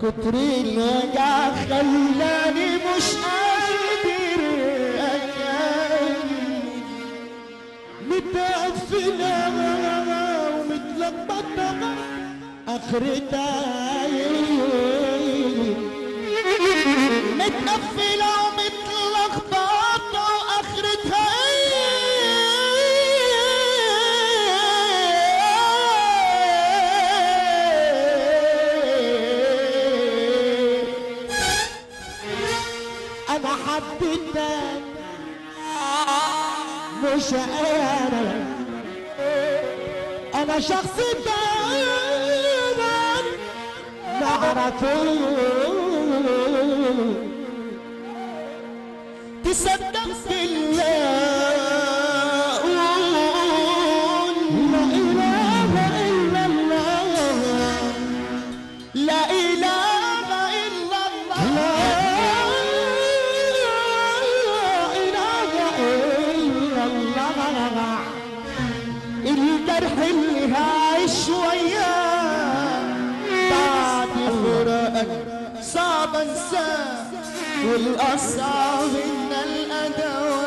كتر الوجع خلاني مش قادر اكمل، متقفلة ومتلخبطة اخرتها متقفلة ومتلخبطة واخرتها انا حبيتك مش انا شخص تاني معرفوش، تصدق بالله قول لا اله الا الله، لا اله الا الله، لا اله الا الله. الجرح اللي هعيش وياه بعد فراقك صعب انساه، والاصعب ان الادوات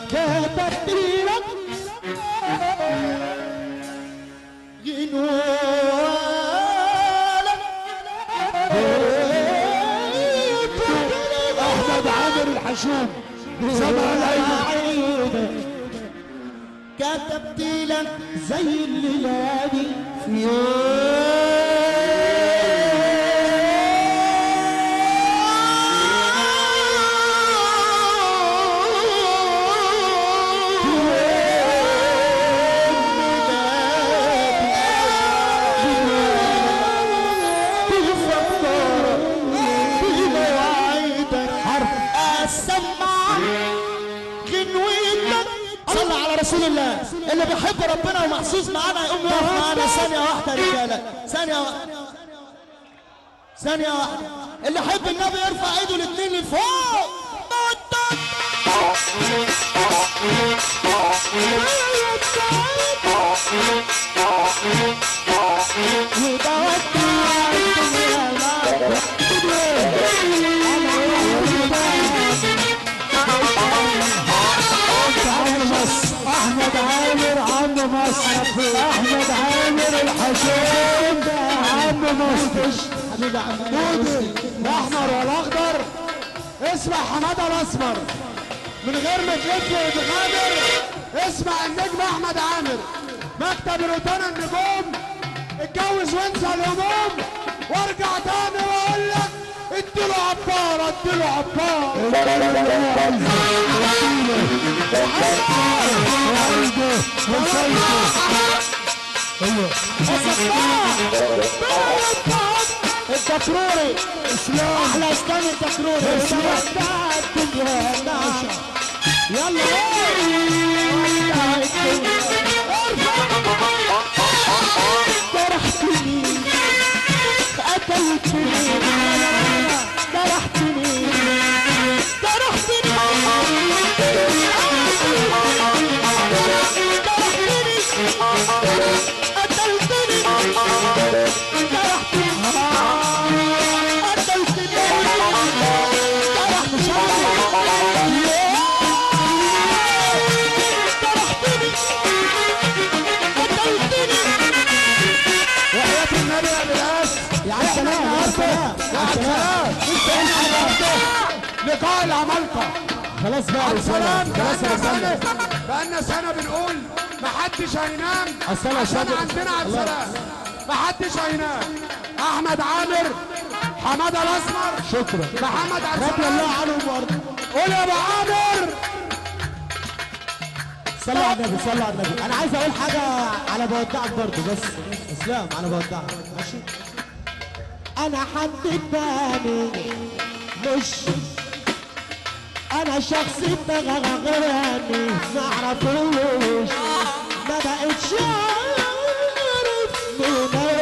كتبت لك جنوالك احمد عامر الحشوم سمع العيد، كتبت لك زي الليالي في رسول الله. اللي بيحب ربنا ومحسوس معانا يقوم يقف معانا ثانية واحدة يا رجالة، ثانية واحدة، ثانية واحدة. اللي يحب النبي يرفع ايده الاثنين لفوق. احمد عامر عم مصر، احمد عامر الحشوم ده عم مصر، حبيبي عم دودي الاحمر والاخضر. اسمع حماده الاسمر من غير ما تلف وتغادر، اسمع النجم احمد عامر مكتب روتانا النجوم. اتجوز وانسى الهموم، وارجع تاني واقول لك اديله عباره اديله عباره. الدكروري اسلام، احلى اسلام الدكروري يلا جرحتني قتلتني جرحتني لقاء العمالقه. خلاص بقى السلام. بقالنا سنه بنقول محدش هينام عشان عندنا عبد السلام، محدش هينام. احمد عامر، حماده الاسمر، شكرا محمد عبد رضي السلام. الله عنهم برضه. قول يا ابو عامر. صلوا على النبي، صلوا على النبي. انا عايز اقول حاجه على بودعك برضه، بس اسلام على بودعك ماشي. انا حد تاني مش انا شخص غيراني معرفوش، ما بقتش عارف مين انا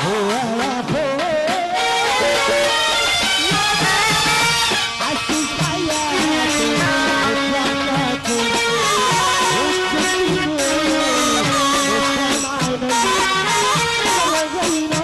هو يا اخويا. حاسس حياتي اتوقعتي وتسيبني قدام عيني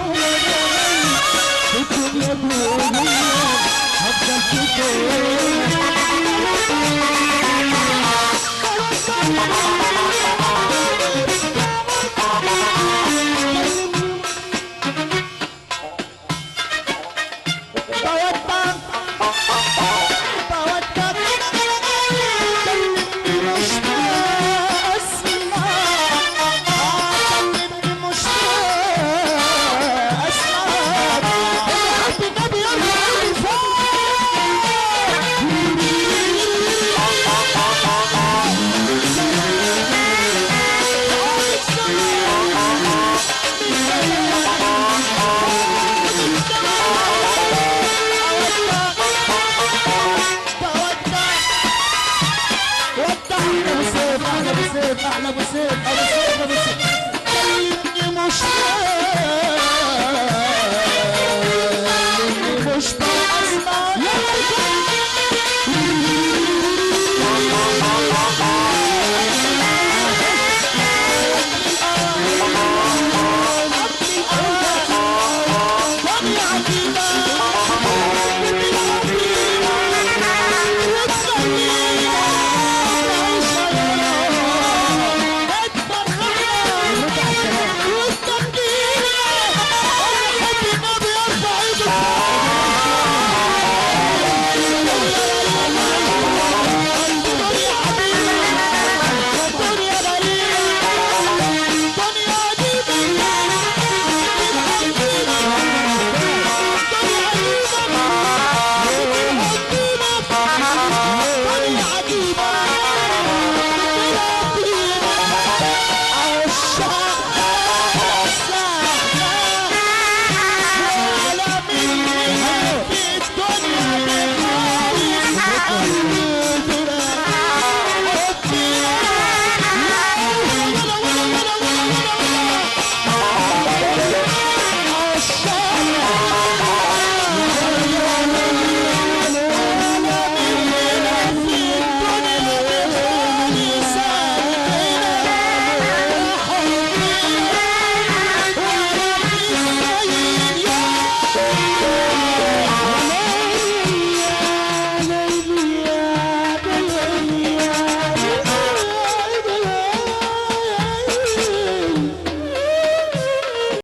سيف ابو